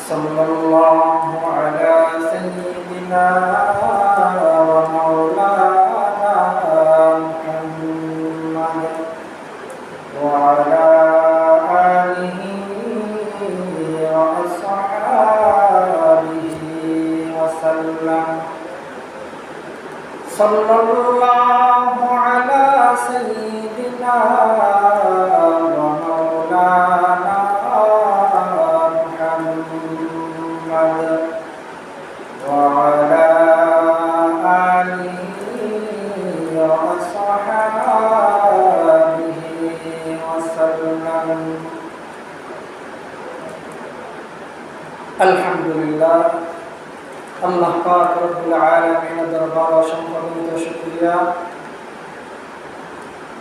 صلى الله على سيدنا ومولانا محمد وعلى آله وأصحابه وسلم. صلى الله على سيدنا ومولانا محمد وعلى آله وأصحابه وسلم. الحمد لله আল্লাহ পাক রব্বুল আলামিনের দরবারে অসংখ্য শুকরিয়া।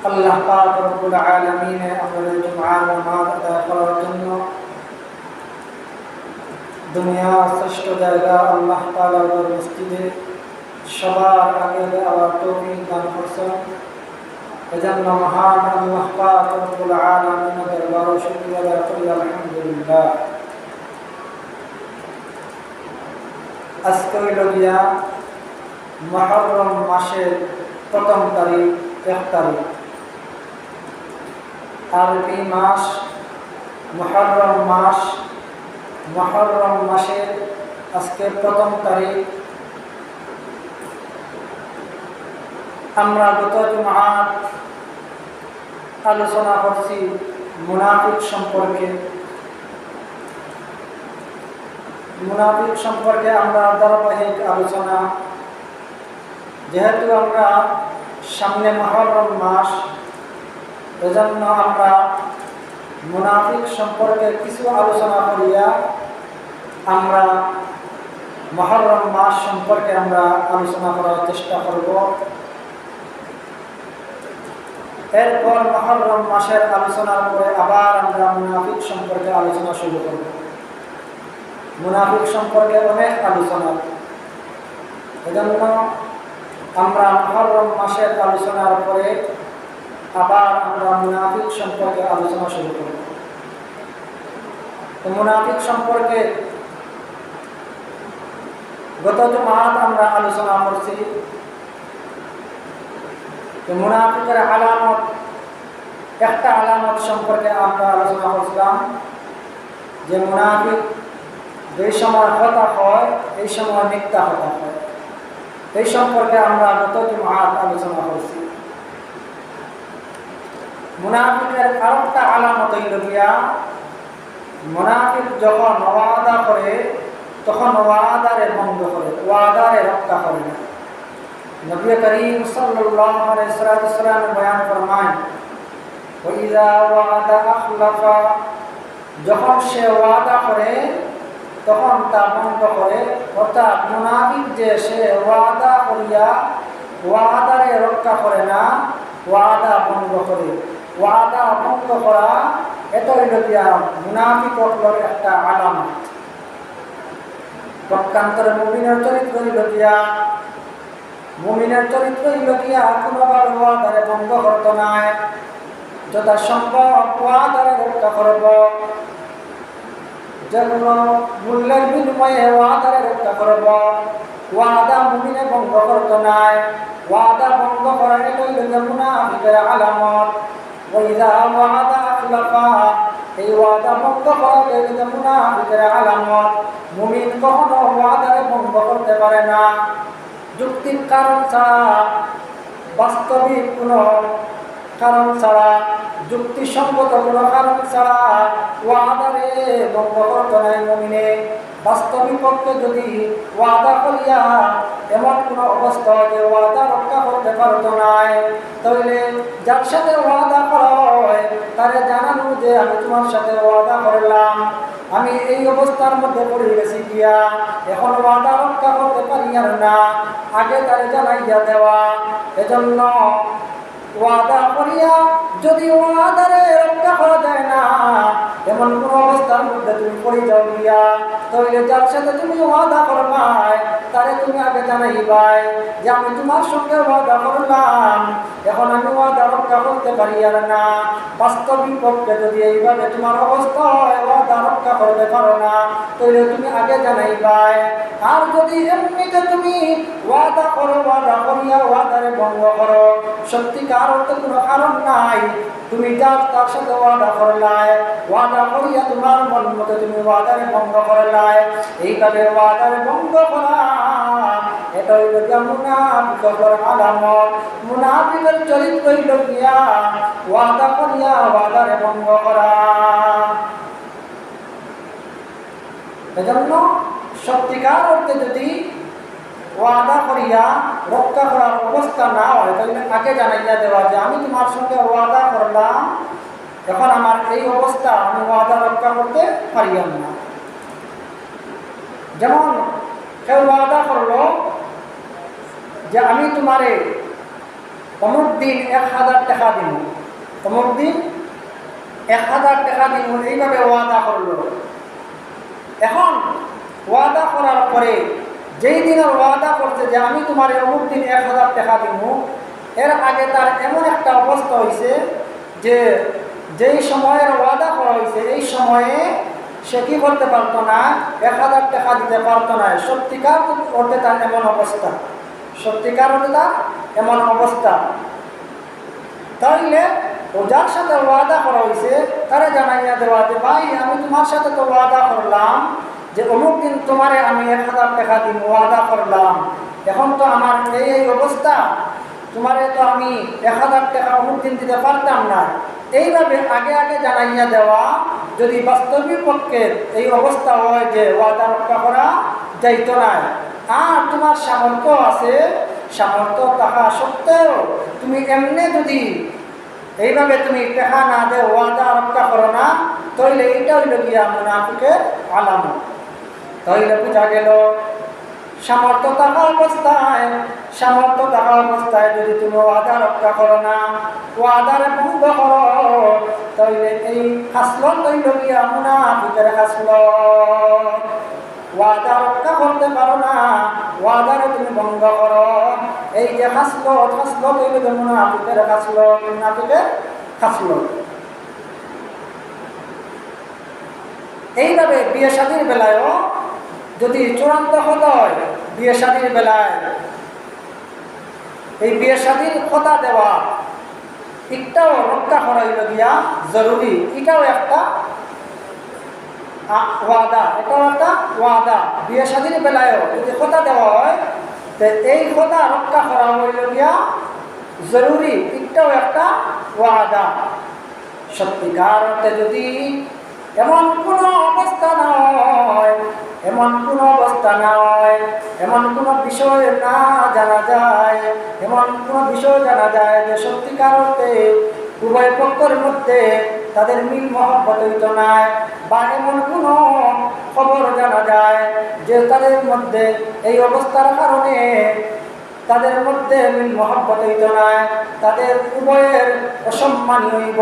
আল্লাহ পাক রব্বুল আলামিন আমাদের জুমআর নামাজ আদায় করার জন্য দুনিয়ার শ্রেষ্ঠ জায়গা আল্লাহ তাআলার মসজিদে সবার আগে দেওয়ার তৌফিক দান করেছেন। এজন্য মহান আল্লাহ পাক রব্বুল আলামিনের দরবারে শুকরিয়া আদায় করি আলহামদুলিল্লাহ। আজকে হইল গিয়া মুহররম মাসের প্রথম তারিখ 1 তারিখ, আরবি মাস মুহররম মাস। মুহররম মাসের আজকে প্রথম তারিখ। আমরা গত জুমআত আলোচনা করছি মুনাফিক সম্পর্কে। মুনাফিক সম্পর্কে আমরা ধারাবাহিক আলোচনা, যেহেতু আমরা সামনে মুহররম মাস, এজন্য আমরা মুনাফিক সম্পর্কে কিছু আলোচনা করিয়া আমরা মুহররম মাস সম্পর্কে আমরা আলোচনা করার চেষ্টা করব। এরপর মুহররম মাসের আলোচনার পরে আবার আমরা মুনাফিক সম্পর্কে আলোচনা শুরু করব। মুনাফিক সম্পর্কে অনেক আলোচনা, এজন্য আমরা মুহররম মাসের আলোচনার পরে আবার আমরা মুনাফিক সম্পর্কে আলোচনা শুরু করব। তো মুনাফিক সম্পর্কে গত জুমআত আমরা আলোচনা করছি যে মুনাফিকের আলামত, একটা আলামত সম্পর্কে আমরা আলোচনা করছিলাম যে মুনাফিক এই সময় হতা হয়, এই সময় মিথ্যা হতা হয়। এই সম্পর্কে আমরা গত জুমআত আলোচনা করছি। মুনাফিকের আরেকটা আলামত হইল গিয়া, মুনাফিক যখন ওয়াদা করে তখন ওয়াদারে ভঙ্গ করে, ওয়াদারে রক্ষা করে না। নবী করিম সাল্লাল্লাহু আলাইহি ওয়াসাল্লাম বয়ান ফরমান, ওয়াইযা ওয়াদা আখলাফা, যখন সে ওয়াদা করে তখন তা ভঙ্গ করে। অর্থাৎ মুনাফিক যে সে ওয়াদা করিয়া ওয়াদারে রক্ষা করে না, ওয়াদা ভঙ্গ করে। ওয়াদা ভঙ্গ করা এটা হইল গিয়া মুনাফিকদের একটা আলামত। পক্ষান্তরে মুমিনের চরিত্র হইল গিয়া, মুমিনের চরিত্র হইল গিয়া কোনোভাবে ওয়াদারে ভঙ্গ করত নাই, যথাসম্ভব ওয়াদারে রক্ষা করব, যেগুলো মূল্যের বিনিময়ে ওয়াদারে রক্ষা করব। ওয়াদা মুমিনে ভঙ্গ করত নাই। ওয়াদা ভঙ্গ করা এটা হইল গিয়া মুনাফিকের আলামত। ওয়াইযা ওয়াদা আখলাফা, এই ওয়াদা ভঙ্গ করা হইল গিয়া মুনাফিকের আলামত। মুমিন কখনো ওয়াদারে ভঙ্গ করতে পারে না। যুক্তির কারণ ছাড়া, বাস্তবিক কোনো কারণ ছাড়া, যুক্তিসঙ্গত কোনো কারণ ছাড়া ওয়াদারে ভঙ্গ করতে নাই মুমিনে। বাস্তবিক পক্ষে যদি ওয়াদা করিয়া এমন কোনো অবস্থা যে ওয়াদা রক্ষা করতে পারত নাই, তাহলে যার সাথে ওয়াদা করা হয় তারে জানানো যে আমি তোমার সাথে ওয়াদা করলাম, আমি এই অবস্থার মধ্যে পড়ে গেছি গিয়া এখন ওয়াদা রক্ষা করতে পারি আর না, আগে তারে জানাইয়া দেওয়া। এজন্য ওয়াদা করিয়া যদি ওয়াদারে রক্ষা করা যায় না, এমন কোন অবস্থার মধ্যে তুমি পড়ে যাও গিয়া, তাহলে যার সাথে তুমি ওয়াদা করবাই তারে তুমি আগে জানাইবাই যে আমি তোমার সঙ্গে ওয়াদা করলাম, এখন আমি ওয়াদা রক্ষা করতে পারি আর না। বাস্তবিক পক্ষে যদি এইভাবে তোমার অবস্থা হয় ওয়াদা রক্ষা করতে পারো না, তাহলে তুমি আগে জানাইবাই। আর যদি এমনিতে তুমি ওয়াদা করো, ওয়াদা করিয়া ওয়াদারে ভঙ্গ করো, সত্যিকার অর্থে কোনো কারণ নাই, তুমি তার সাথে ওয়াদা করলাই, ওয়াদা করিয়া তোমার মন মতো তুমি ওয়াদারে ভঙ্গ করলাই, এইভাবে ওয়াদারে ভঙ্গ করা এটা হইল গিয়া মুনাফিকের আলামত। মুনাফিকের চরিত্র হইল গিয়া ওয়াদা করিয়া ওয়াদারে ভঙ্গ করা। এজন্য সত্যিকার অর্থে যদি ওয়াদা করিয়া রক্ষা করার অবস্থা না হয়, তাহলে আগে জানাইয়া দেওয়া যে আমি তোমার সঙ্গে ওয়াদা করলাম, এখন আমার এই অবস্থা, আমি ওয়াদা রক্ষা করতে পারিলাম না। যেমন কেউ ওয়াদা করলো যে আমি তোমারে অমুক দিন 1000 টাকা দিব, অমুক দিন 1000 টাকা দিব, এইভাবে ওয়াদা করলো। এখন ওয়াদা করার পরে যেই দিনের ওয়াদা করছে যে আমি তোমার অমুক দিন 1000 টাকা দিব, এর আগে তার এমন একটা অবস্থা হয়েছে যে যেই সময়ের ওয়াদা করা হয়েছে এই সময়ে সে কি করতে পারতো না, 1000 টাকা দিতে পারতো না। সত্যিকার অর্থে তার এমন অবস্থা, সত্যিকার অর্থে তার এমন অবস্থা। তাইলে ও যার সাথে ওয়াদা করা হয়েছে তারা জানাইয়া দেওয়া যে ভাই আমি তোমার সাথে তো ওয়াদা করলাম যে অমুক দিন তোমারে আমি 1000 টাকা দিব, ওয়াদা করলাম, এখন তো আমার এই অবস্থা, তোমারে তো আমি 1000 টাকা অমুক দিন দিতে পারতাম না। এইভাবে আগে আগে জানাইয়া দেওয়া যদি বাস্তবিক পক্ষের এই অবস্থা হয় যে ওয়াদা রক্ষা করা যাইতো না, আর তোমার সামর্থ্য আছে, সামর্থ্য থাকা সত্ত্বেও তুমি এমনি যদি এইভাবে তুমি টাকা না দে ওয়াদা রক্ষা করো না, তাহলে এটা হইল গিয়া মুনাফিকের আলামত। তাহলে বোঝা গেল সামর্থ্য থাকা অবস্থায় যদি তুমি ওয়াদা রক্ষা করো না, ওয়াদারে ভঙ্গ করো, তাহলে এই খাসলত হইল গিয়া মুনাফিকের খাসলত। ওয়াদা রক্ষা করতে পারো না, ওয়াদারে তুমি ভঙ্গ করো, এই যে খাসলত হইল যে মুনাফিকের খাসলত, মুনাফিকের খাসলত। এইভাবে বিয়ে শাদীর বেলায়ও যদি চূড়ান্ত হয়, বিয়ে শাদীর বেলায় এই বিয়ে শাদীর কথা দেওয়া এটাও রক্ষা করা হইল গিয়া জরুরি। এটাও একটা ওয়াদা, এটাও একটা ওয়াদা। বিয়ে শাদীর বেলায়ও যদি কথা দেওয়া হয় তো এই কথা রক্ষা করা হইল গিয়া জরুরি, এটাও একটা ওয়াদা। সত্যিকার অর্থে যদি এমন কোনো অবস্থা না হয়, এমন কোনো অবস্থা না হয়, এমন কোনো বিষয় না জানা যায়, এমন কোনো বিষয় জানা যায় যে সত্যিকার অর্থে উভয় পক্ষের মধ্যে তাদের মিল মহব্বত হইত নাই, বা এমন কোনো খবর জানা যায় যে তাদের মধ্যে এই অবস্থার কারণে তাদের মধ্যে মিল মহব্বত হইত নাই, তাদের উভয়ের অসম্মানী হইব,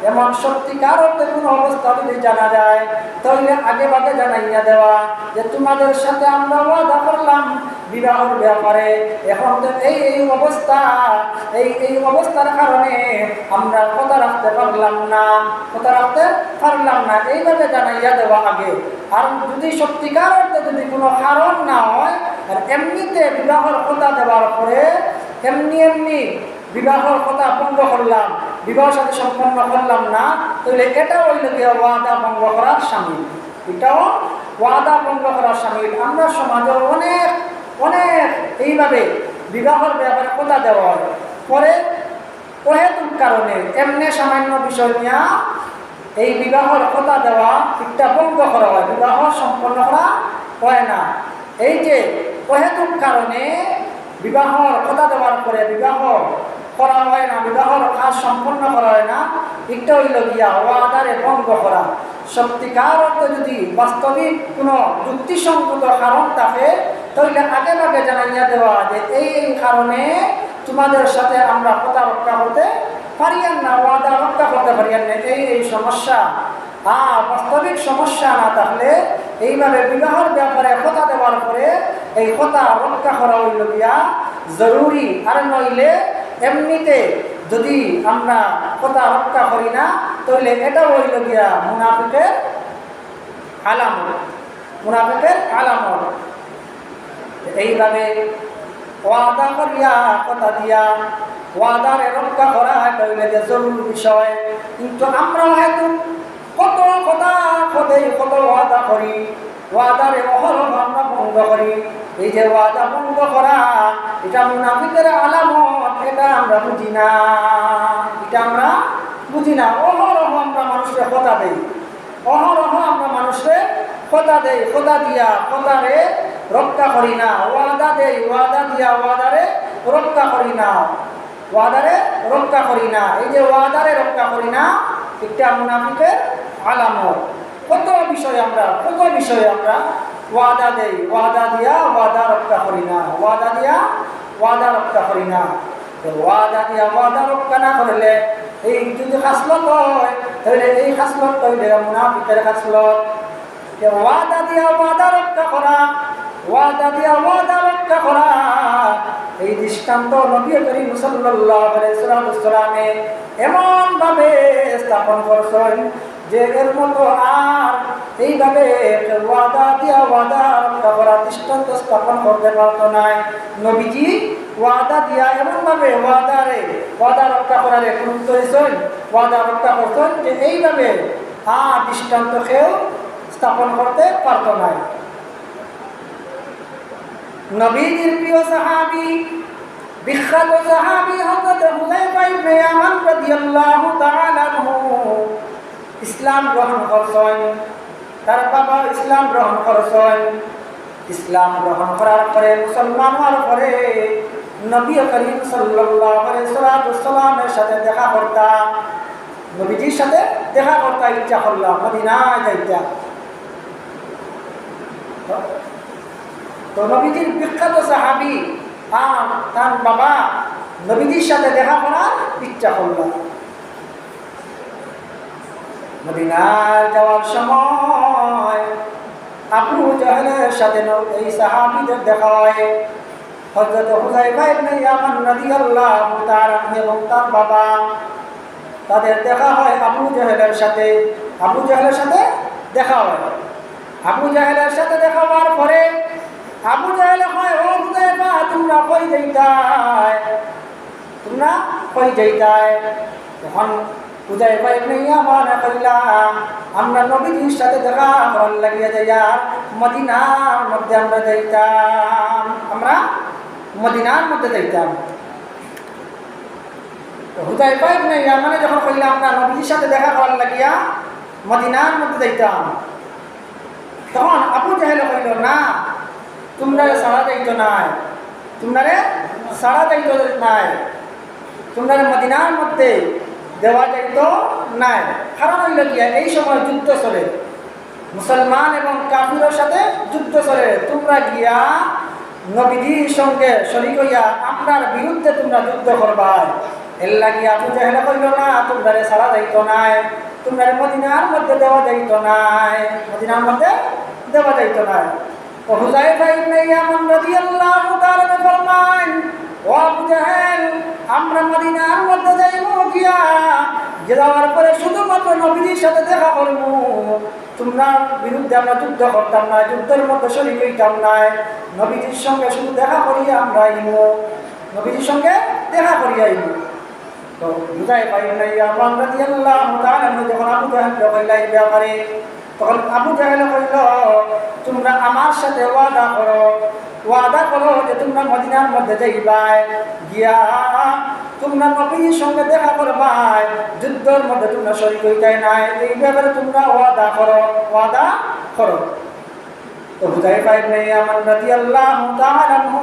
এমন সত্যিকার অর্থে কোনো অবস্থা যদি জানা যায়, তাহলে আগে ভাগে জানাইয়া দেওয়া যে তোমাদের সাথে আমরা ওয়াদা করলাম বিবাহের ব্যাপারে, এখন তো এই অবস্থা, এই অবস্থার কারণে আমরা কথা রাখতে পারলাম না, এইভাবে জানাইয়া দেওয়া আগে। আর যদি সত্যিকার অর্থে যদি কোনো কারণ না হয়, আর এমনিতে বিবাহের কথা দেওয়ার পরে এমনি বিবাহের কথা ভঙ্গ করলাম, বিবাহের সাথে সম্পন্ন করলাম না, তাহলে এটাও হইল গিয়ে ওয়াদা ভঙ্গ করার শামিল, এটাও ওয়াদা ভঙ্গ করার শামিল। আমরা সমাজে অনেক এইভাবে বিবাহের ব্যাপারে কথা দেওয়া হয়, পরে অহেতুক কারণে এমনি সামান্য বিষয় নিয়ে এই বিবাহের কথা দেওয়া একটা ভঙ্গ করা হয়, বিবাহ সম্পন্ন করা হয় না। এই যে অহেতুক কারণে বিবাহর কথা দেওয়ার পরে বিবাহ করা হয় না, বিবাহর কাজ সম্পন্ন করা হয় না, এটা হইল গিয়া ওয়াদারে ভঙ্গ করা। সত্যিকার অর্থে যদি বাস্তবিক কোনো যুক্তিসঙ্গত কারণ থাকে, তাহলে আগে ভাগে জানাইয়া দেওয়া যে এই কারণে তোমাদের সাথে আমরা কথা রক্ষা করতে পারিয়ান না, ওয়াদা রক্ষা করতে পারিয়ান না, এই সমস্যা। আর বাস্তবিক সমস্যা না থাকলে এইভাবে বিবাহের ব্যাপারে কথা দেওয়ার পরে এই কথা রক্ষা করা হইল গিয়া জরুরি। আর নইলে এমনিতে যদি আমরা কথা রক্ষা করি না, তাহলে এটা হইল গিয়া মুনাফিকের আলামত। মুনাফিকের আলামত। এইভাবে ওয়াদা করিয়া কথা দিয়া ওয়াদারে রক্ষা করা হইলে যে জরুরি বিষয়, কিন্তু আমরা হয়তো কত কথা কত ওয়াদা করি, ওয়াদারে অহরহ আমরা ভঙ্গ করি। এই যে ওয়াদা ভঙ্গ করা, এটা মুনাফিকের আলামত, এটা আমরা বুঝি না, এটা আমরা বুঝি না। অহরহ আমরা মানুষকে কথা দেই, অহরহ আমরা মানুষকে কথা দেই, কথা দিয়া কথারে রক্ষা করি না, ওয়াদা দেই, ওয়াদা দিয়া ওয়াদারে রক্ষা করি না, ওয়াদারে রক্ষা করি না। এই যে ওয়াদারে রক্ষা করি না, এটা মুনাফিকের আলামত। কত বিষয়ে আমরা ওয়াদা দেই, ওয়াদা দিয়া ওয়াদা রক্ষা করি না, ওয়াদা দিয়া ওয়াদা রক্ষা করি না। ওয়াদা দিয়া ওয়াদা রক্ষা না করলে এই যদি খাসলত হয়, তাহলে এই খাসলত হইলে মুনাফিকের খাসলত। ওয়াদা দিয়া ওয়াদা রক্ষা করা, ওয়াদা দিয়া ওয়াদা রক্ষা করা, এই দৃষ্টান্ত নবী করিম সাল্লাল্লাহু আলাইহি ওয়াসাল্লাম এমন ভাবে স্থাপন করছেন যে এর মতো আর এইভাবে ওয়াদা দিয়া ওয়াদা রক্ষা করা দৃষ্টান্ত স্থাপন করতে পারতো না। নবীজি ওয়াদা দিয়া এমনভাবে ওয়াদা রক্ষা করার গুরুত্ব দিয়েছেন, ওয়াদা রক্ষা করতেন যে এইভাবে আর দৃষ্টান্ত কেউ স্থাপন করতে পারতো না। নবীজির প্রিয় সাহাবী, বিখ্যাত সাহাবী হযরত হুযায়ফা ইবনে ইয়ামান রাদিয়াল্লাহু তাআলা আনহু ইসলাম গ্রহণ করছেন। তার বাবা ইসলাম গ্রহণ করছেন। ইসলাম গ্রহণ করার পরে, মুসলমান হওয়ার পরে নবী করিম সাল্লাল্লাহু আলাইহি ওয়াসাল্লামের সাথে দেখা করতাম, নবীজির সাথে দেখা করতে ইচ্ছা করলাম, মদিনায় যাইতাম। তো নবীজির বিখ্যাত সাহাবী তার বাবা নবীজির সাথে দেখা করার ইচ্ছা করলাম। মদিনায় যাওয়ার সময় আবু জাহলের সাথে এই সাহাবীদের দেখা হয়। হযরত হুযায়ফা ইবনে ইয়ামান রাদিয়াল্লাহু তাআলা এবং তার বাবা, তাদের দেখা হয় আবু জাহলের সাথে। আবু জাহলের সাথে দেখা হয়। আবু জাহলের সাথে দেখা হওয়ার পরে আবু জাহল হয়, ও হুযায়ফা তোমরা কই যাইতাই, তোমরা কই যাইতাই? তখন হুযায়ফা ইবনে ইয়ামান কইলা, আমরা নবীজির সাথে দেখা করার লাগিয়া যাইয়ার মদিনার মধ্যে আমরা যাইতাম, আমরা মদিনার মধ্যে যাইতাম। হুযায়ফা ইবনে ইয়ামান যখন কইলা আমরা নবীজির সাথে দেখা করার লাগিয়া মদিনার মধ্যে যাইতাম, তখন আবু জাহল কইল, না তোমরা সারা যাইতো নাই, তোমরা সারা যাইতো নাই, তোমরা মদিনার মধ্যে দেওয়া যাইতো নাই। কারণ হইল গিয়া এই সময় যুদ্ধ চলে, মুসলমান এবং কাফিরের সাথে যুদ্ধ চলে। তোমরা গিয়া নবীজির সঙ্গে শরীক হইয়া আপনার বিরুদ্ধে তোমরা যুদ্ধ করবা। এর লাগিয়া আবু জাহল কইল, না তোমরা সারা যাইতো নাই, তোমরা মদিনার মধ্যে দেওয়া যাইতো নাই, মদিনার মধ্যে দেওয়া যাইতো নাই। হুযায়ফা ইবনে ইয়ামান রাদিয়াল্লাহু তাআলা ফরমান, ও আবু জাহেল আমরা মদিনার মধ্যে যাইবো গিয়া, যাওয়ার পরে শুধুমাত্র নবীজির সাথে দেখা করবো, তোমরা বিরুদ্ধে আমরা যুদ্ধ করতাম না, যুদ্ধের মধ্যে শরীক হইতাম না, নবীজির সঙ্গে শুধু দেখা করিয়া আমরা আইব, নবীজির সঙ্গে দেখা করিয়া আইব। তো হুযায়ফা ইবনে ইয়ামান রাদিয়াল্লাহু তাআলা যখন আবু জাহেলকে কইলা এই ব্যাপারে, তখন আবু জাহেল কইল, তোমরা আমার সাথে ওয়াদা করো যে তোমরা মদিনার মধ্যে যাইবাই, গিয়া তোমরা নবীর সঙ্গে দেখা করবাই, যুদ্ধের মধ্যে তোমরা শরীক হইতাই নাই, এই ব্যাপারে তোমরা ওয়াদা করো। তো হুযায়ফা ইবনে ইয়ামান রাদিয়াল্লাহু তাআলা আনহু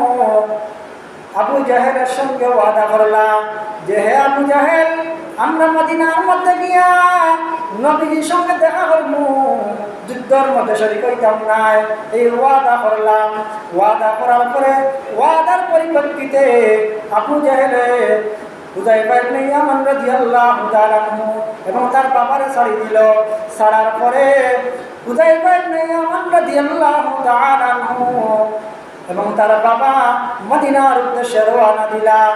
আবু জাহেলের সঙ্গে ওয়াদা করলাম যে, হে আবু জাহেল আমরা মদিনার মধ্যে গিয়া নবীজির সঙ্গে দেখা করবো, যুদ্ধের মধ্যে শরীক হইতাম নাই, এই ওয়াদা করলাম। ওয়াদা করার পরে ওয়াদার পরিপ্রেক্ষিতে আবু জাহেলে হুযায়ফা ইবনে ইয়ামান রাদিয়াল্লাহু তাআলা আনহু এবং তার বাবারে ছাড়ি দিল। ছাড়ার পরে হুযায়ফা ইবনে ইয়ামান রাদিয়াল্লাহু তাআলা আনহু এবং তার বাবা মদিনার উদ্দেশ্যে রওনা দিলাম।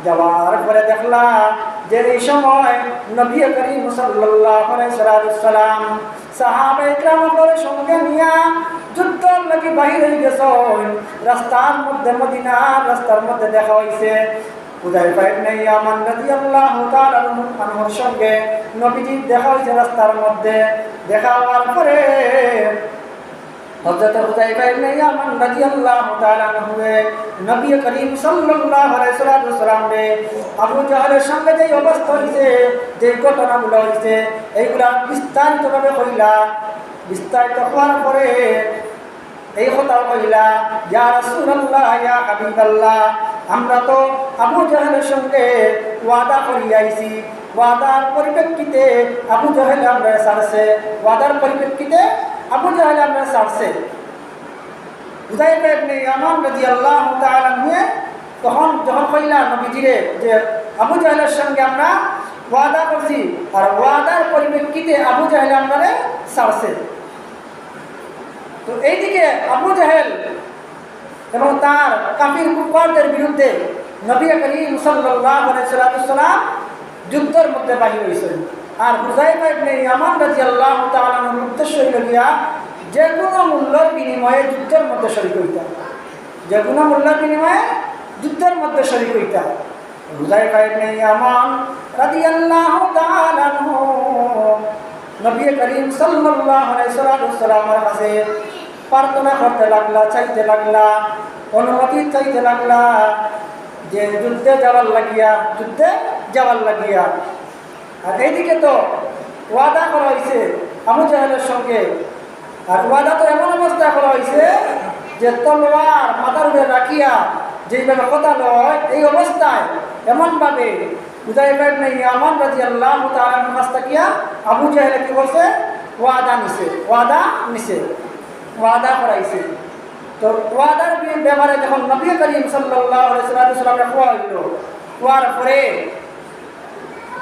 যাওয়ার পরে দেখলাম যে এই সময় নবী করিম সাল্লাল্লাহু আলাইহি সাল্লাম সাহাবায়ে কেরামের সঙ্গে নিয়া যুদ্ধ লাগি বাহির হয়ে গেছেন। রাস্তার মধ্যে মদিনার রাস্তার মধ্যে দেখা হয়েছে হুযায়ফা ইবনে ইয়ামান রাদিয়াল্লাহু তাআলা আনহুর সঙ্গে নবীজি দেখা হয়েছে রাস্তার মধ্যে। দেখা হওয়ার পরে হযরত হুযায়ফা ইবনে ইয়ামান রাদিয়াল্লাহু তাআলা আনহু নবী করিম সাল্লাল্লাহু আলাইহি সাল্লাম আবু জাহলের সঙ্গে যে অবস্থা হয়েছে, যে ঘটনাগুলো হয়েছে, এইগুলা বিস্তারিতভাবে কইলা। বিস্তারিত হওয়ার পরে এই কথা কইলা, ইয়া রাসূলুল্লাহ, ইয়া হাবিবাল্লাহ, আমরা তো আবু জাহলের সঙ্গে ওয়াদা করি আইছি, ওয়াদার পরিপ্রেক্ষিতে আবু জাহল আমরা ছাড়ছে, ওয়াদার পরিপ্রেক্ষিতে আবু জাহল আমরা ছাড়ছে। হুযায়ফা ইবনে ইয়ামান রাদিয়াল্লাহু তাআলা আনহু তখন যখন কইলা নবীজিরে যে আবু জাহলের সঙ্গে আমরা ওয়াদা করছি আর ওয়াদার পরিপ্রেক্ষিতে আবু জাহল আমরা ছাড়ছে। তো এইদিকে আবু জাহেল এবং তার কাফির কুফারদের বিরুদ্ধে নবী করিম সাল্লাল্লাহু আলাইহি সাল্লাম যুদ্ধের মধ্যে বাহির হয়েছেন। আর হুযায়ফা ইবনে ইয়ামান রাদিয়াল্লাহু তাআলা আনহুর উদ্দেশ্য হইল গিয়া যে কোনো মূল্যের বিনিময়ে যুদ্ধের মধ্যে শরীক হইতা, যে কোনো মূল্যের বিনিময়ে যুদ্ধের মধ্যে শরীক হইতা। হুযায়ফা ইবনে ইয়ামান রাদিয়াল্লাহু তাআলা আনহু নবী করিম সাল্লাল্লাহু আলাইহি সাল্লামের কাছে প্রার্থনা করতে লাগলা, চাইতে লাগলা, অনুমতি চাইতে লাগলা যে যুদ্ধে যাওয়ার লাগিয়া। আর এইদিকে তো ওয়াদা করা হয়েছে আবু জাহেলের সঙ্গে। আর ওয়াদা তো এমন অবস্থা করা হয়েছে যে তলোয়ার মাথার উপরে রাখিয়া যেইভাবে কথা লয়, এই অবস্থায় এমনভাবে হুযায়ফা ইবনে ইয়ামান রাদিয়াল্লাহু তাআলা আনহু কাছ থেকে আবু জাহেল কি করছে, ওয়াদা নিছে, ওয়াদা করাইছে। তো ওয়াদার ব্যাপারে যখন নবী করিম সাল্লাল্লাহু আলাইহি সাল্লাম খোয়া হইল, খোয়ার পরে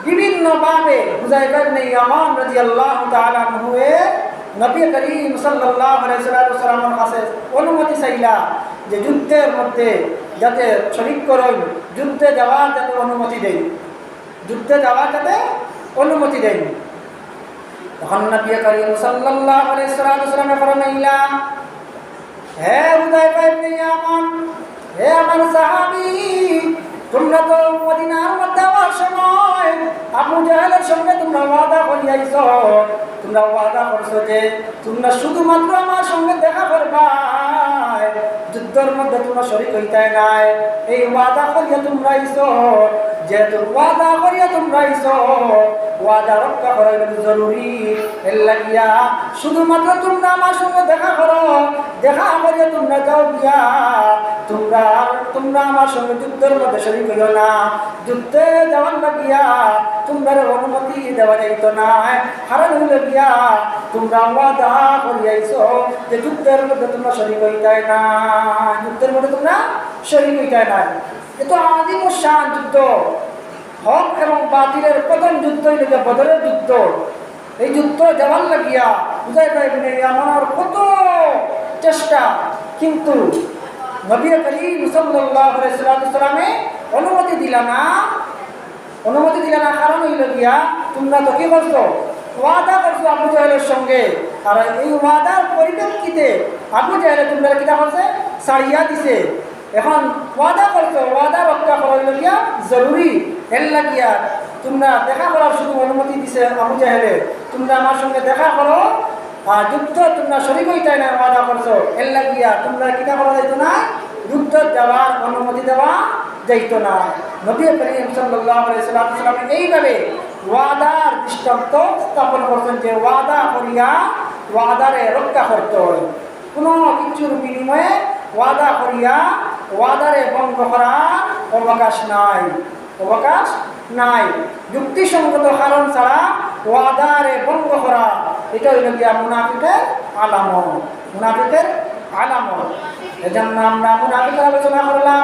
বিভিন্নভাবে হুযায়ফা ইবনে ইয়ামান রাদিয়াল্লাহু তাআলা আনহু নবী করিম সাল্লাল্লাহু আলাইহি সাল্লামের কাছে অনুমতি চাইলা যে যুদ্ধের মধ্যে যাতে শরীক করেন, যুদ্ধে যাওয়ার যাতে অনুমতি দেন। তখন নবী করিম সাল্লাল্লাহু আলাইহি সাল্লাম ফরমাইলা, হে হুযায়ফা ইবনে ইয়ামান, হে আমার সাহাবী, তোমরা তো মদিনার মধ্যে যাওয়ার সময় আবু জাহেলের সঙ্গে তোমরা ওয়াদা করিয়াইছো, তোমরা ওয়াদা করছো যে তোমরা শুধুমাত্র আমার সঙ্গে দেখা করবা, যুদ্ধের মধ্যে তোমরা শরীক হইতাই নাই। এই ওয়াদা করিয়া তোমরা আইছো, যেহেতু ওয়াদা করিয়া তোমরা আইছো, ওয়াদা রক্ষা করা জরুরি। এর লাগিয়া শুধুমাত্র তোমরা আমার সঙ্গে দেখা করো, দেখা করিয়া তোমরা যাও গিয়া তোমরা আমার সঙ্গে যুদ্ধের মধ্যে শরীক হইও না। যুদ্ধে যাওয়ার লাগিয়া তোমরা অনুমতি দেওয়া যাইত না, কারণ হইল গিয়া তোমরা ওয়াদা করিয়াইছো যে যুদ্ধের মধ্যে তোমরা শরীক হইতাই না, এত আদিম শান যুদ্ধ, হক এবং বাতিলের প্রথম যুদ্ধ হইল বদরের যুদ্ধ। এই যুদ্ধ যাওয়ার লাগিয়া হুযায়ফা ইবনে ইয়ামানের কত চেষ্টা, কিন্তু নবী করিম সাল্লাল্লাহু আলাইহি সাল্লাম অনুমতি দিলা না। কারণ হইল গিয়া তোমরা তো কি করছো, ওয়াদা করছো আবু জাহেলের সঙ্গে। আর এই ওয়াদার পরিপ্রেক্ষিতে আবু জাহেল তোমরা কিটা করছে, ছাড়িয়া দিছে। এখন ওয়াদা করছো, ওয়াদা রক্ষা করা হইল গিয়া জরুরি। এর লাগিয়া তোমরা দেখা করার শুধু অনুমতি দিছে আবু জাহেলে, তোমরা আমার সঙ্গে দেখা করো, আর যুদ্ধ তোমরা শরীক হইতাই না, ওয়াদা করছো। এর লাগিয়া তোমরা কিটা করা যাইত না, যুদ্ধ যাওয়ার অনুমতি দেওয়া যাইত না। নবী করিম সাল্লাল্লাহু আলাইহি সাল্লাম এইভাবে ওয়াদার দৃষ্টান্ত স্থাপন করছেন যে ওয়াদা করিয়া ওয়াদারে রক্ষা করতে হয়। কোনো কিছুর বিনিময়ে ওয়াদা করিয়া ওয়াদারে ভঙ্গ করার অবকাশ নাই। যুক্তিসঙ্গত কারণ ছাড়া ওয়াদারে ভঙ্গ করা, এটা হইল গিয়া মুনাফিকের আলামত। এজন্য আমরা মুনাফিকের আলোচনা করলাম।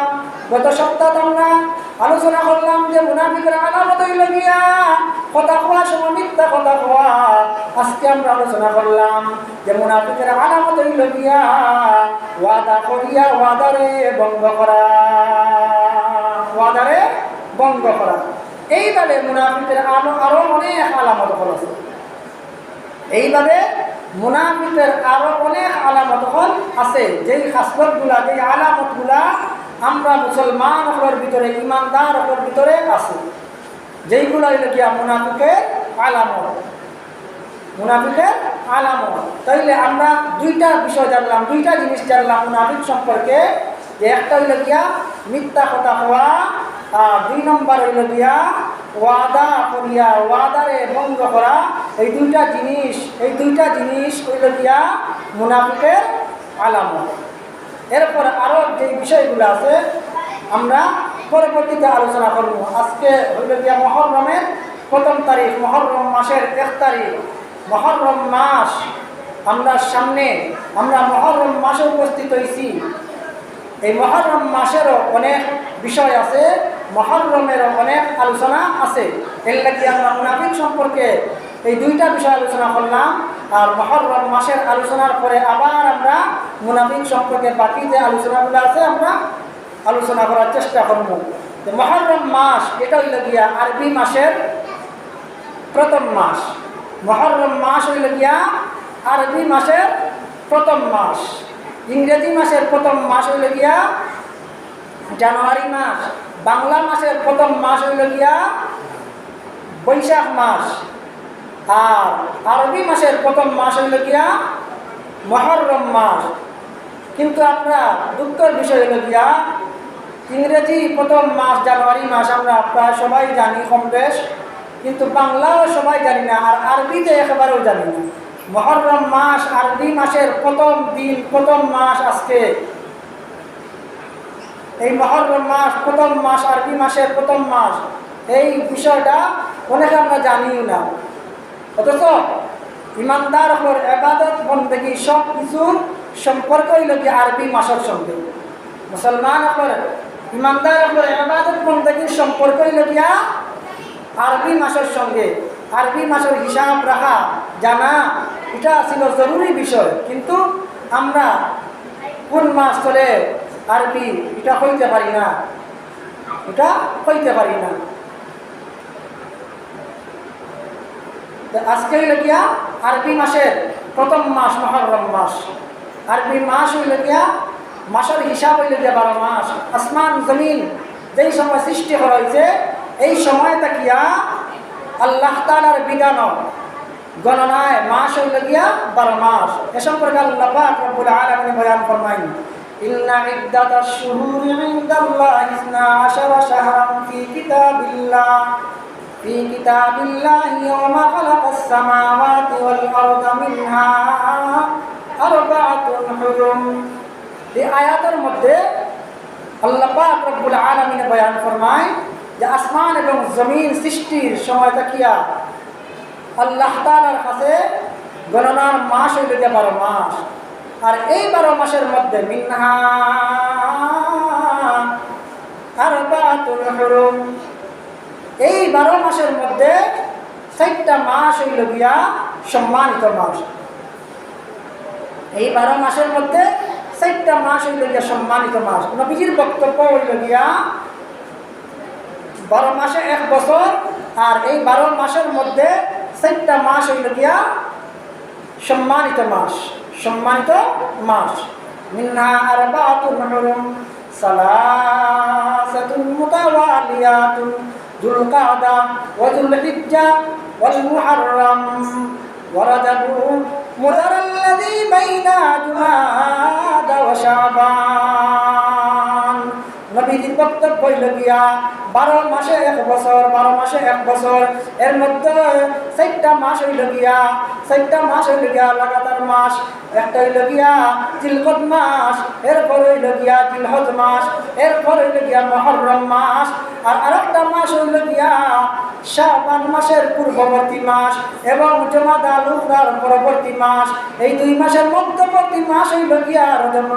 গত সপ্তাহে আমরা আলোচনা করলাম যে মুনাফিকের আলামত হইল গিয়া কথা কোয়া, সময় মিথ্যা কথা কোয়া। আজকে আমরা আলোচনা করলাম যে মুনাফিকের আলামত হইল গিয়া ওয়াদা করিয়া ওয়াদারে ভঙ্গ করা। এইভাবে মুনাফিকের আরো অনেক আলামত আছে। এইভাবে মুনাফিকের আরো অনেক আলামত আছে, যেই খাসলতগুলা, যেই আলামতগুলা আমরা মুসলমান হওয়ার ভিতরে, ইমানদার হওয়ার ভিতরে আছে, যেইগুলো হইল গিয়া মুনাফিকের আলামত। মুনাফিকের আলামত। তাইলে আমরা দুইটা বিষয় জানলাম, দুইটা জিনিস জানলাম মুনাফিক সম্পর্কে, যে একটা হইল গিয়া মিথ্যা কথা হওয়া, আর 2 নম্বর হইল গিয়া ওয়াদা করিয়া ওয়াদারে ভঙ্গ করা। এই দুইটা জিনিস হইল গিয়া মুনাফিকের আলামত। এরপর আরো যে বিষয়গুলো আছে আমরা পরবর্তীতে আলোচনা করব। আজকে হইল গিয়া মুহররমের 1ম তারিখ, মুহররম মাসের 1 তারিখ, মুহররম মাস। আমরা মুহররম মাসে উপস্থিত হয়েছি। এই মুহররম মাসেরও অনেক বিষয় আছে, মুহররমেরও অনেক আলোচনা আছে। এর লাগি আমরা মুনাফিক সম্পর্কে এই দুইটা বিষয় আলোচনা করলাম। আর মুহররম মাসের আলোচনার পরে আবার আমরা মুনাফিক সম্পর্কে বাকি যে আলোচনাগুলো আছে আমরা আলোচনা করার চেষ্টা করব। মুহররম মাস এটা হইল গিয়া আরবি মাসের 1ম মাস। মুহররম মাস হইল গিয়া আরবি মাসের 1ম মাস। ইংরেজি মাসের 1ম মাস হইল গিয়া জানুয়ারি মাস। বাংলা মাসের 1ম মাস হইল গিয়া বৈশাখ মাস। আর আরবি মাসের 1ম মাস হইল গিয়া মুহররম মাস। কিন্তু আমরা দুঃখের বিষয় হইল গিয়া ইংরেজি 1ম মাস জানুয়ারি মাস আমরা প্রায় সবাই জানি কম বেশ, কিন্তু বাংলাও সবাই জানি না, আর আরবিতে একেবারেও জানি না। মুহররম মাস আরবি মাসের 1ম দিন, 1ম মাস আজকে। এই মুহররম মাস 1ম মাস, আরবি মাসের 1ম মাস, এই বিষয়টা অনেকে আমরা জানিও না। অথচ ইমানদার হওয়ার ইবাদত বন্দেগী সব কিছুর সম্পর্ক হইল কি আরবি মাসের সঙ্গে। মুসলমান হওয়ার, ইমানদার হওয়ার ইবাদত বন্দেগীর সম্পর্ক হইল গিয়া আরবি মাসের সঙ্গে। আরবি মাসের হিসাব রাখা, জানা, এটা ছিল জরুরি বিষয়। কিন্তু আমরা কোন মাস চলে আরবি এটা হইতে পারি না, আজকে হইল গিয়া আরবি মাসের 1ম মাস মুহররম মাস। আরবি মাস হইল গিয়া মাসের হিসাব হইল গিয়া 12 মাস। আসমান জমিন যেই সময় সৃষ্টি করা হয়েছে এই সময় তাকিয়া আল্লাহ তাআলার বিধান গণনায় মাস হইল গিয়া 12 মাস। এ সম্পর্কে আল্লাহ পাক রব্বুল আলামিন বয়ান ফরমাইন, ইন্না ইদ্দাতাশ শুহুরি ইনদাল্লাহি 12 শাহরান ফি কিতাবিল্লাহি ইয়াওমা খালাকাস সামাওয়াতি ওয়াল আরদা মিনহা আরবাআতুন হুরুম। এই আয়াতের মধ্যে আল্লাহ পাক রব্বুল আলামিন বয়ান ফরমায় যে আসমান এবং জমিন সৃষ্টির সময় তাকিয়া আল্লাহ তাআলার কাছে গণনার মাস হইল গিয়া 12 মাস। আর এই 12 মাসের মধ্যে মিনহা আরবাআতুন হুরুম, এই 12 মাসের মধ্যে 4টা মাস হইল গিয়া সম্মানিত মাস। এই 12 মাসের মধ্যে 4টা মাস হইল গিয়া সম্মানিত মাস। নবীজির বক্তব্য হইল গিয়া 12 মাসে 1 বছর, আর এই 12 মাসের মধ্যে 4টা মাস হইল গিয়া সম্মানিত মাস। মিনহা আরবাআতুন হুরুম সালাসাতুন মুতাওয়ালিয়াতুন যুলকাদা ওয়া যুলহিজ্জা ওয়াল মুহররম ওয়া রাজাবু মুদারাল্লাযী বাইনা জুমাদা ওয়া শাবান। নবীজির বক্তব্য হইল গিয়া 12 মাসে 1 বছর, 12 মাসে 1 বছর, এর মধ্যে 4টা মাস হইল গিয়া লাগাতার মাস। একটা হইল গিয়া জিলকদ মাস, এরপর হইল গিয়া জিলহজ মাস, এরপর হইল গিয়া মুহররম মাস, আর আরেকটা মাস হইল গিয়া শাবান মাসের পূর্ববর্তী মাস এবং জুমাদা আল উখরার পরবর্তী মাস। এই 2 মাসের মধ্যবর্তী মাস হইল গিয়া রজব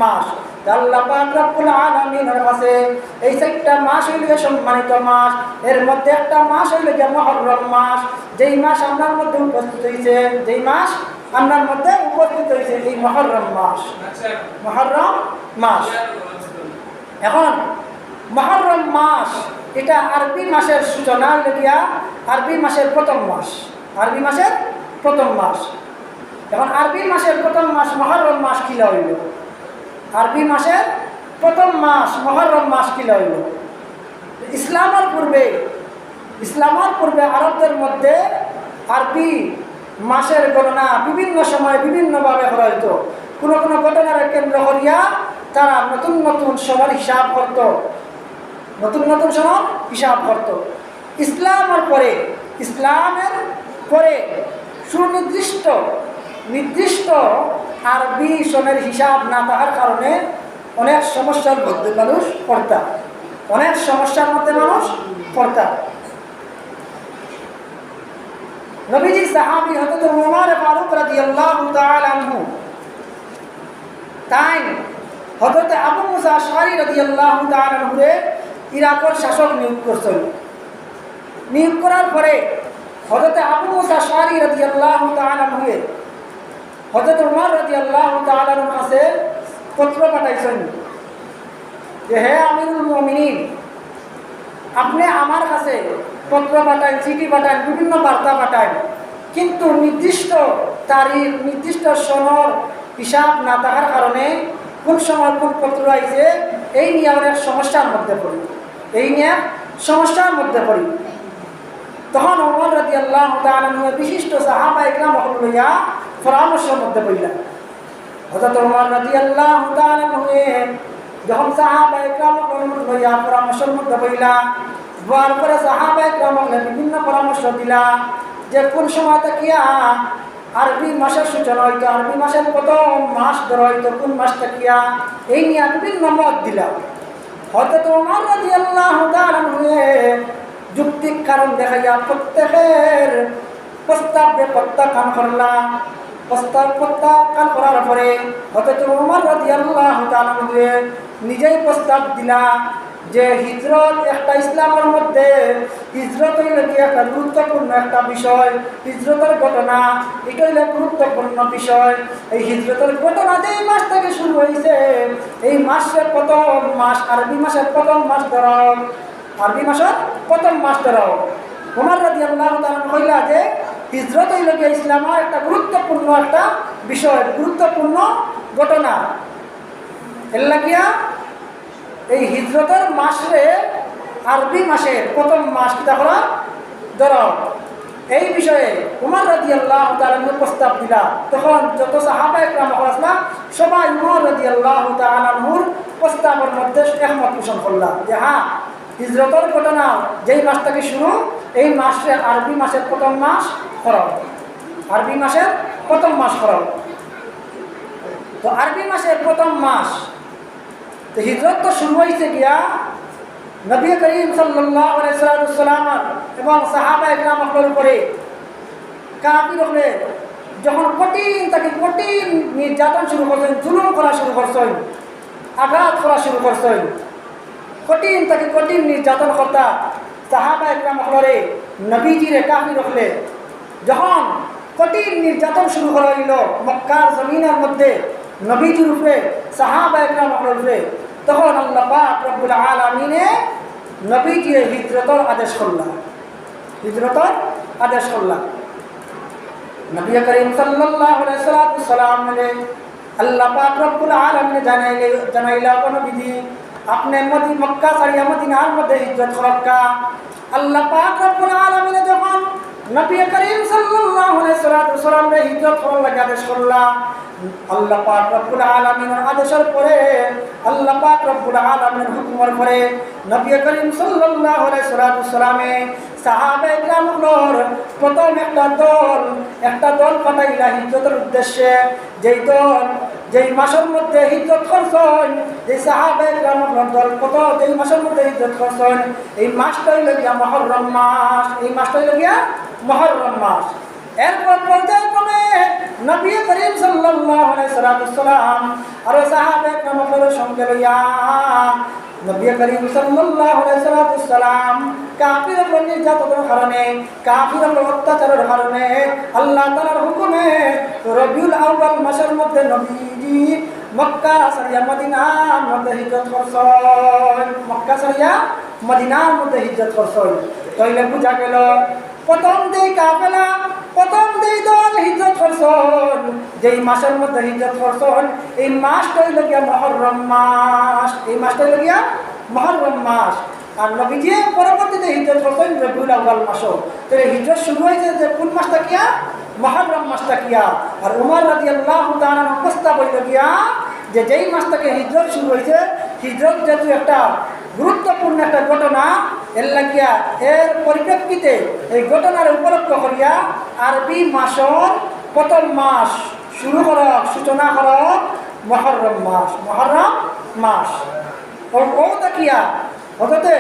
মাস। আল্লাহ পাক রব্বুল আলামিনের কাছে এই 4টা মাস হইল সম্মানিত মাস। এর মধ্যে একটা মাস হইল গিয়া মুহররম মাস, যেই মাস আপনার মধ্যে উপস্থিত হয়েছে, এই মুহররম মাস। এখন মুহররম মাস এটা আরবি মাসের সূচনা লেগিয়া আরবি মাসের প্রথম মাস, আরবি মাসের প্রথম মাস। এখন আরবি মাসের প্রথম মাস মুহররম মাস কিলা হইল, আরবি মাসের প্রথম মাস মুহররম মাস কিলা হইল। ইসলামের পূর্বে আরবদের মধ্যে আরবি মাসের গণনা বিভিন্ন সময় বিভিন্নভাবে করা হইতো। কোনো কোনো ঘটনার কেন্দ্র করিয়া তারা নতুন নতুন সময়ের হিসাব করত, নতুন নতুন সময় হিসাব করত। ইসলামের পরে নির্দিষ্ট আরবি সনের হিসাব না থাকার কারণে অনেক সমস্যার মধ্যে মানুষ পড়তা, নবীজি সাহাবী হযরত ওমর ফারুক রাদিয়াল্লাহু তাআলা আনহু তাই হযরত আবু মুসা আশআরী রাদিয়াল্লাহু তাআলা আনহু ইরাকের শাসক নিয়োগ করার পরে হযরত আবু মুসা আশআরী রাদিয়াল্লাহু তাআলা আনহু হযরত ওমর রাদিয়াল্লাহু তাআলা আনহুর কাছে পত্র পাঠাইছেন যে হে আমিরুল মুমিনিন, আপনি আমার কাছে পত্র পাঠান, চিঠি পাঠান, বিভিন্ন বার্তা পাঠান, কিন্তু নির্দিষ্ট তারিখ নির্দিষ্ট সনর হিসাব না থাকার কারণে কোন সময় কোন পত্র আইছে এই নিয়ে অনেক সমস্যার মধ্যে পড়ি। তখন ওমর রাদিয়াল্লাহু তাআলা আনহু বিশিষ্ট সাহাবা ইকরাম লইয়া পরামর্শের মধ্যে পড়লেন। হযরত ওমর রাদিয়াল্লাহু তাআলা আনহু যখন সাহাবা ইকরাম লইয়া পরামর্শের মধ্যে পড়লেন, বলার পরে সাহাবা ইকরাম বিভিন্ন পরামর্শ দিলা যে কোন সময় তাকিয়া আরবি মাসের সূচনা হইতো, আরবি মাসের প্রথম মাস ধরা হইতো, কোন মাস তাকিয়া এই নিয়ে বিভিন্ন মত দিলা। হযরত ওমর রাদিয়াল্লাহু তাআলা আনহু যুক্তিক কারণ দেখাইয়া প্রত্যেকের প্রস্তাবে প্রত্যাখ্যান করার পরে হযরত ওমর রাদিয়াল্লাহু তাআলা আনহু নিজেই প্রস্তাব দিলা যে হিজরত একটা ইসলামের মধ্যে হিজরত হইলে কি একটা গুরুত্বপূর্ণ একটা বিষয়, হিজরতের ঘটনা এটা হইলে গুরুত্বপূর্ণ বিষয়। এই হিজরতের ঘটনা যে এই মাস থেকে শুরু হয়েছে, এই মাসের প্রথম মাস আরবি মাসের প্রথম মাস ধরাও, ওমর রাদিয়াল্লাহু তাআলা কইলা যে হিজরত হইলে কি ইসলামের একটা গুরুত্বপূর্ণ একটা বিষয়, গুরুত্বপূর্ণ ঘটনা। এর লাগিয়া এই হিজরতের মাসে আরবি মাসের প্রথম মাস কিতা করা ধরো, এই বিষয়ে ওমর রাদিয়াল্লাহু তাআলা প্রস্তাব দিলা। তখন যত সাহাবা ইকরাম আসলা সবাই ওমর রাদিয়াল্লাহু তাআলা আনহুর প্রস্তাবের মধ্যে একমত পোষণ করলাম যে হ্যাঁ, হিজরতের ঘটনা যেই মাস থেকে শুরু এই মাসে আরবি মাসের প্রথম মাস করা, আরবি মাসের প্রথম মাস করা। তো আরবি মাসের প্রথম মাস তো হিজরত তো শুরু হয়েছে গিয়া নবী করিম সাল্লাল্লাহু আলাইহি ওয়াসাল্লাম এবং সাহাবা ইকরামের উপরে কাফির হলে যখন কঠিন নির্যাতন শুরু করছেন, জুলুম করা শুরু করছেন, আঘাত করা শুরু করছেন, কঠিন নির্যাতন কর্তা সাহাবা ইকরামে নবীজিরে কাফির হলে যখন কঠিন নির্যাতন শুরু করা হইল মক্কার জমিনের মধ্যে নবীজির উপরে সাহাবা ইকরামের উপরে, তখন আল্লাহ পাক রব্বুল আলামিনে নবীজির হিজরতের আদেশ করলেন। নবী করিম সাল্লাল্লাহু আলাইহি ওয়াসাল্লাম আল্লাহ পাক রব্বুল আলামিনে জানাইলা নবীজি আপনি মক্কা ছাড়িয়া মদিনার মধ্যে হিজরত করক্কা। আল্লাহ পাক রব্বুল আলামিনে যখন নবী করিম সাল্লাল্লাহু আলাইহি ওয়াসাল্লাম হিজরত করার লাগি আদেশ করলেন, আল্লাহ পাক রব্বুল আলামিনের আদেশের পরে আল্লাহ পাক রব্বুল আলামিনের হুকুমের পরে নবী করিম সাল্লাল্লাহু আলাইহি ওয়াসাল্লামে সাহাবায়ে কেরামগুলোর প্রথম একটা দল পাঠাইলা হিজরতের উদ্দেশ্যে। যেই মাসের মধ্যে হিজরত করছেন, যে সাহাবায়ে কেরামগুলোর দল যেই মাসের মধ্যে হিজরত করছেন, এই মাসটা হইল গিয়া মুহররম মাস। এরপর পর্যায়ক্রমে নবী করিম সাল্লাল্লাহু আলাইহি ওয়াসাল্লাম আর সাহাবায়ে কেরামগুলোর সঙ্গে লইয়া নবী করিম সাল্লাল্লাহু আলাইহি ওয়াসাল্লাম কাফিরদের নির্যাতনের কারণে, কাফিরদের অত্যাচারের কারণে আল্লাহ তাআলার হুকুমে রবিউল আউয়াল মাসের মধ্যে নবীজি মক্কা সারিয়া মদিনার মধ্যে হিজরত করছেন, মক্কা সারিয়া মদিনার মধ্যে হিজরত করছেন। তাইলে বুঝা গেল প্রথম যেই কাফেলা, প্রথম যেই দল হিজরত করছেন, যেই মাসের মধ্যে হিজরত করছেন, এই মাসটা হইল গিয়া মুহররম মাস। এই মাসটা হইল গিয়া মুহররম মাস। আর নবীজি পরবর্তীতে হিজরত করছেন রবিউল আউয়াল মাসও। তাহলে হিজরত শুরু হয়েছে যে কোন মাসটা কিয়া? মুহররম মাসটা কিয়া। আর উমর রাদিয়াল্লাহু তাআলা প্রস্তাব হইল গিয়া যে যেই মাসটাকে হিজরত শুরু হয়েছে, হিজরত যেহেতু একটা গুরুত্বপূর্ণ একটা ঘটনা, এর লাগিয়া এর পরিপ্রেক্ষিতে এই ঘটনার উপলক্ষ করিয়া আরবি মাসের প্রথম মাস শুরু করক, সূচনা করক মুহররম মাস। মুহররম মাস ও তাকিয়া হতে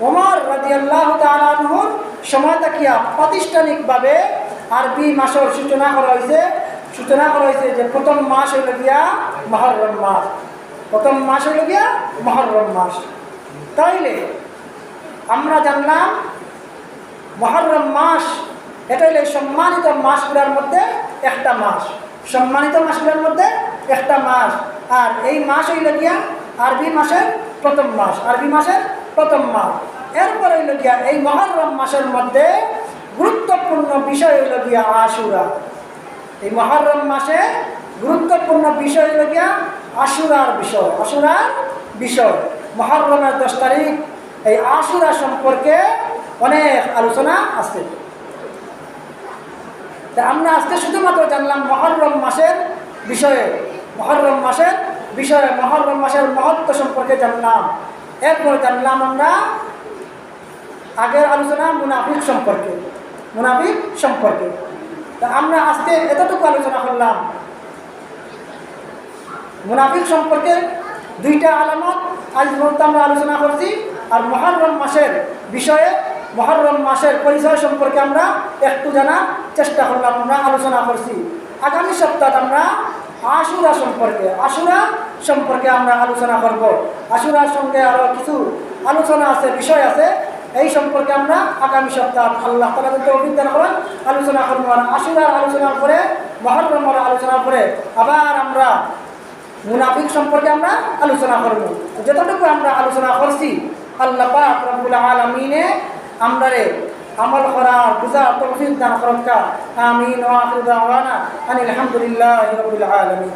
ওমর রাদিয়াল্লাহু তাআলা আনহুর সময় তাকিয়া প্রাতিষ্ঠানিকভাবে আরবি মাসের সূচনা করা হয়েছে যে প্রথম মাস হইল গিয়া মুহররম মাস। প্রথম মাস হইল গিয়া মুহররম মাস। তাইলে আমরা জানলাম মুহররম মাস এটা হইলে সম্মানিত মাসগুলোর মধ্যে একটা মাস, সম্মানিত মাসগুলোর মধ্যে একটা মাস। আর এই মাস হইল গিয়া আরবি মাসের প্রথম মাস, আরবি মাসের প্রথম মাস। এরপরে হইল গিয়া এই মুহররম মাসের মধ্যে গুরুত্বপূর্ণ বিষয় হইল গিয়া আশুরা। এই মুহররম মাসে গুরুত্বপূর্ণ বিষয় হইল গিয়া আশুরার বিষয়। আশুরার বিষয় মুহররমের 10 তারিখ এই আশুরা সম্পর্কে অনেক আলোচনা আছে। তা আমরা আজকে শুধুমাত্র জানলাম মুহররম মাসের বিষয়ে, মুহররম মাসের বিষয়ে, মুহররম মাসের মহত্ব সম্পর্কে জানলাম। এরপর জানলাম আমরা আগের আলোচনা মুনাফিক সম্পর্কে, মুনাফিক সম্পর্কে। তা আমরা আজকে এতটুকু আলোচনা করলাম মুনাফিক সম্পর্কে। 2টা আলামত আজ পর্যন্ত আমরা আলোচনা করছি। আর মুহররম মাসের বিষয়ে, মুহররম মাসের পরিচয় সম্পর্কে আমরা একটু জানার চেষ্টা করলাম, আমরা আলোচনা করছি। আগামী সপ্তাহে আমরা আশুরা সম্পর্কে আমরা আলোচনা করব। আশুরার সঙ্গে আরও কিছু আলোচনা আছে, বিষয় আছে, এই সম্পর্কে আমরা আগামী সপ্তাহ আল্লাহ তাআলা যদি তৌফিক দান করেন আলোচনা করব। আর আশুরার আলোচনার পরে, মুহররমের আলোচনার পরে আবার আমরা মুনাফিক সম্পর্কে আমরা আলোচনা করব। যতটুকু আমরা আলোচনা করছি আল্লাহ পাক রব্বুল আলামিনে আমরারে আমল করার বুঝার তৌফিক দান করুন। আমিন ওয়া আখিরু দাওয়ানা আনিল হামদুলিল্লাহি রাব্বিল আলামিন।